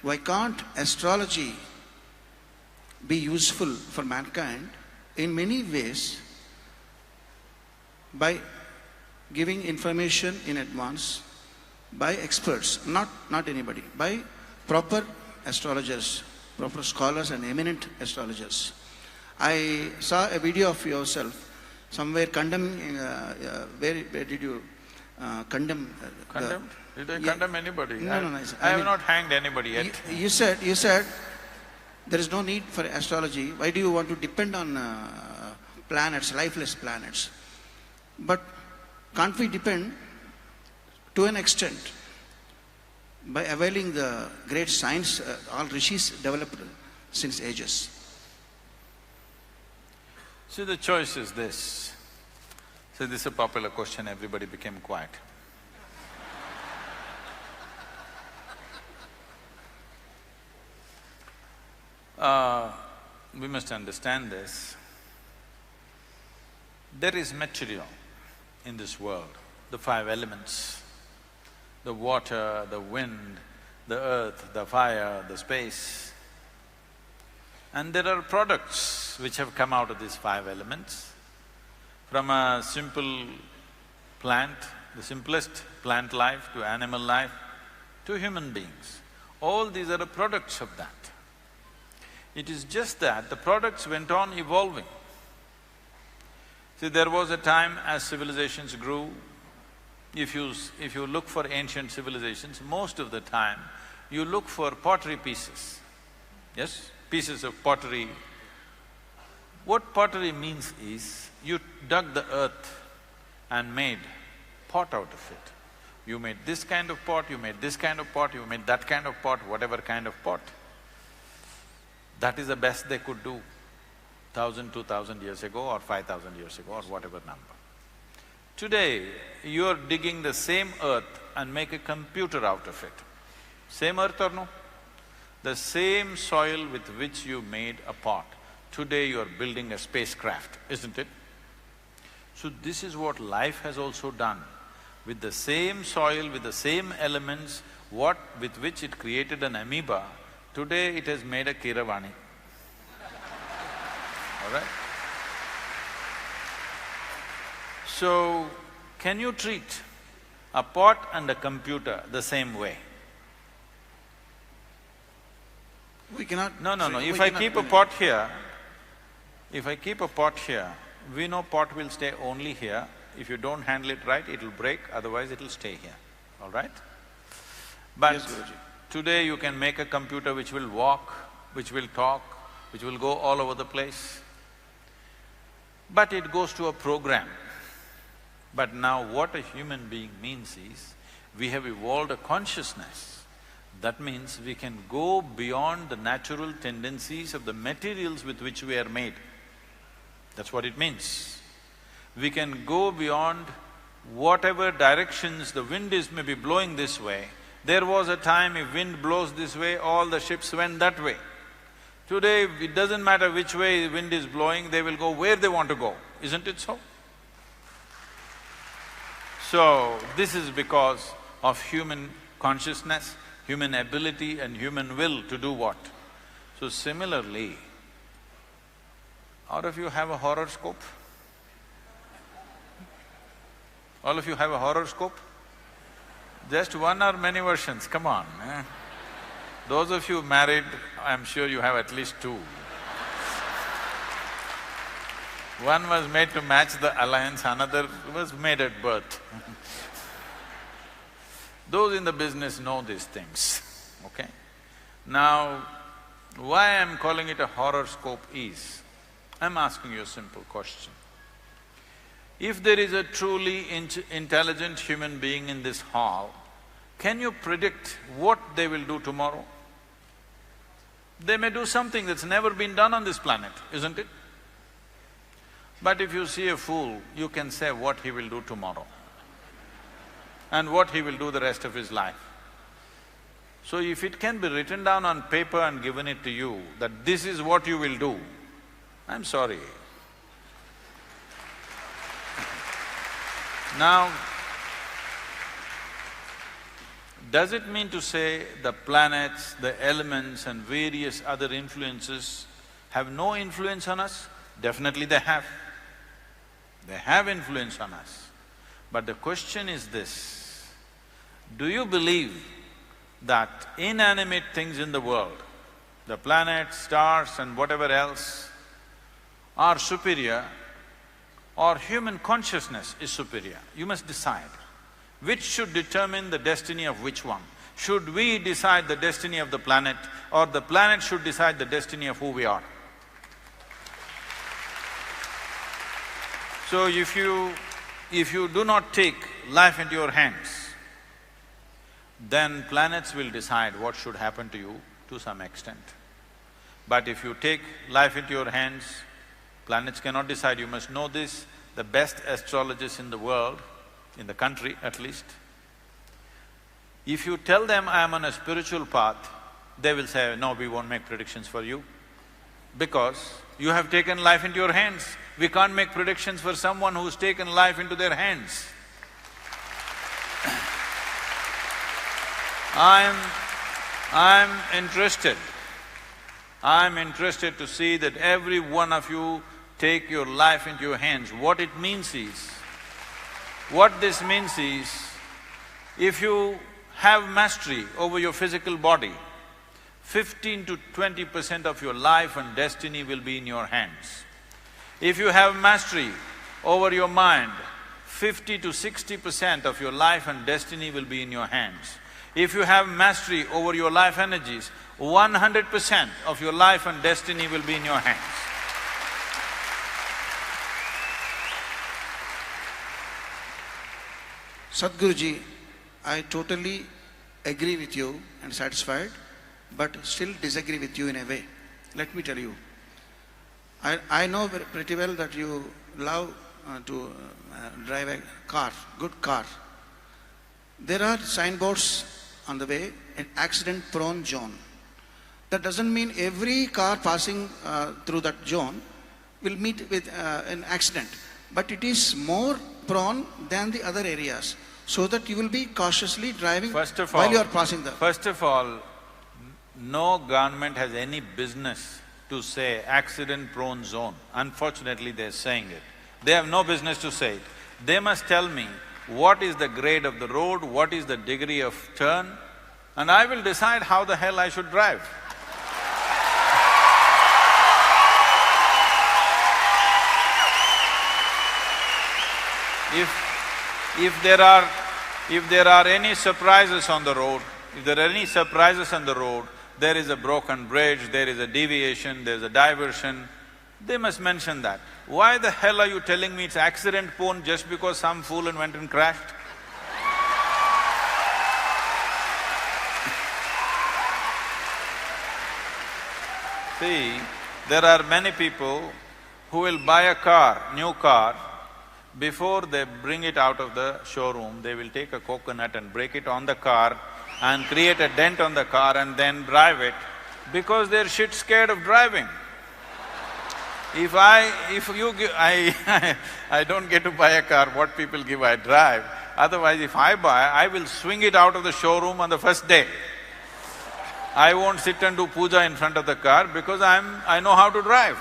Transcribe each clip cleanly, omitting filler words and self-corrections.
Why can't astrology be useful for mankind in many ways by giving information in advance by experts, not anybody, by proper astrologers, proper scholars and eminent astrologers. I saw a video of yourself somewhere condemning, where did you condemn? Condemned? Did I condemn anybody? No. I have not hanged anybody yet. You said there is no need for astrology. Why do you want to depend on planets, lifeless planets? But can't we depend to an extent by availing the great science all rishis developed since ages? See, the choice is this. See, this is a popular question, everybody became quiet. We must understand this. There is material in this world, the five elements, the water, the wind, the earth, the fire, the space. And there are products which have come out of these five elements. From a simple plant, the simplest plant life to animal life, to human beings. All these are the products of that. It is just that the products went on evolving. See, there was a time as civilizations grew, if you look for ancient civilizations, most of the time you look for pottery pieces, yes? Pieces of pottery. What pottery means is, you dug the earth and made pot out of it. You made this kind of pot, you made this kind of pot, you made that kind of pot, whatever kind of pot. That is the best they could do 1,000, 2,000 years ago or 5,000 years ago or whatever number. Today, you're digging the same earth and make a computer out of it. Same earth or no? The same soil with which you made a pot. Today you're building a spacecraft, isn't it? So this is what life has also done. With the same soil, with the same elements, with which it created an amoeba, today it has made a Kiravani. All right? So, can you treat a pot and a computer the same way? We cannot… No. If I keep a pot here, we know pot will stay only here. If you don't handle it right, it'll break, otherwise it'll stay here, all right? But Yes, Guruji. Today you can make a computer which will walk, which will talk, which will go all over the place. But it goes to a program. But now what a human being means is, we have evolved a consciousness. That means we can go beyond the natural tendencies of the materials with which we are made. That's what it means. We can go beyond whatever directions the wind is maybe blowing this way. There was a time if wind blows this way, all the ships went that way. Today, it doesn't matter which way wind is blowing, they will go where they want to go, isn't it so? So, this is because of human consciousness, human ability and human will to do what? So similarly, all of you have a horoscope? All of you have a horoscope? Just one or many versions, come on, eh? Those of you married, I'm sure you have at least two. One was made to match the alliance, another was made at birth. Those in the business know these things, okay? Now, why I'm calling it a horoscope is, I'm asking you a simple question. If there is a truly intelligent human being in this hall, can you predict what they will do tomorrow? They may do something that's never been done on this planet, isn't it? But if you see a fool, you can say what he will do tomorrow and what he will do the rest of his life. So if it can be written down on paper and given it to you, that this is what you will do, I'm sorry. Now, Does it mean to say the planets, the elements and various other influences have no influence on us? Definitely they have. They have influence on us. But the question is this: do you believe that inanimate things in the world, the planets, stars and whatever else, are superior, or human consciousness is superior? You must decide. Which should determine the destiny of which one? Should we decide the destiny of the planet, or the planet should decide the destiny of who we are? So if you do not take life into your hands, then planets will decide what should happen to you to some extent. But if you take life into your hands, planets cannot decide. You must know this, the best astrologers in the world, in the country at least, if you tell them, I am on a spiritual path, they will say, no, we won't make predictions for you, because you have taken life into your hands. We can't make predictions for someone who's taken life into their hands. I'm interested to see that every one of you take your life into your hands. What it means is, what this means is, if you have mastery over your physical body, 15 to 20% of your life and destiny will be in your hands. If you have mastery over your mind, 50 to 60% of your life and destiny will be in your hands. If you have mastery over your life energies, 100% of your life and destiny will be in your hands. Sadhguruji, I totally agree with you and satisfied, but still disagree with you in a way. Let me tell you. I know pretty well that you love to drive a car, good car. There are signboards on the way, an accident-prone zone. That doesn't mean every car passing through that zone will meet with an accident, but it is more prone than the other areas, so that you will be cautiously driving while you are passing the… First of all, no government has any business to say accident-prone zone. Unfortunately, they're saying it. They have no business to say it. They must tell me what is the grade of the road, what is the degree of turn, and I will decide how the hell I should drive. If there are any surprises on the road, there is a broken bridge, there is a deviation, there is a diversion, they must mention that. Why the hell are you telling me it's accident-prone just because some fool went and crashed? See, there are many people who will buy a car, new car, before they bring it out of the showroom, they will take a coconut and break it on the car and create a dent on the car and then drive it, because they're shit scared of driving. If you give… I don't get to buy a car, what people give I drive. Otherwise, if I buy, I will swing it out of the showroom on the first day. I won't sit and do puja in front of the car because I know how to drive.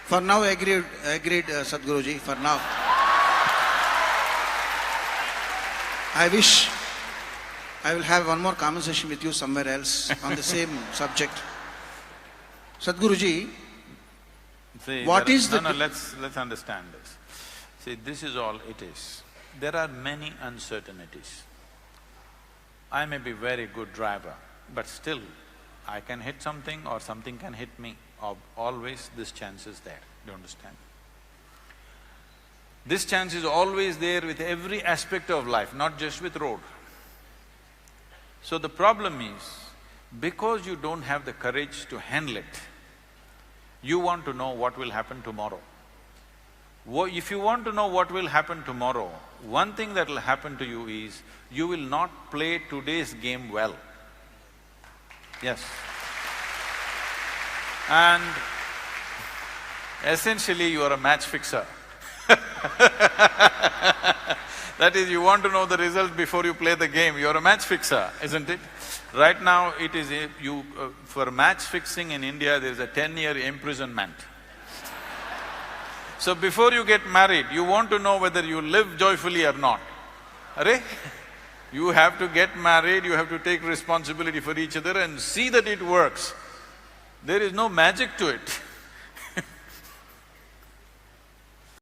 For now, agreed, Sadhguruji, for now. I wish I will have one more conversation with you somewhere else on the same subject. Sadhguruji, see, what is the… No, let's understand this. See, this is all it is. There are many uncertainties. I may be very good driver, but still I can hit something or something can hit me. Always this chance is there, do you understand? This chance is always there with every aspect of life, not just with road. So the problem is, because you don't have the courage to handle it, you want to know what will happen tomorrow. If you want to know what will happen tomorrow, one thing that will happen to you is, you will not play today's game well. Yes. And Essentially, you are a match fixer. That is, you want to know the result before you play the game. You are a match fixer, isn't it? Right now, it is for match fixing in India, there is a 10-year imprisonment. So before you get married, you want to know whether you live joyfully or not. Arey? You have to get married, you have to take responsibility for each other and see that it works. There is no magic to it.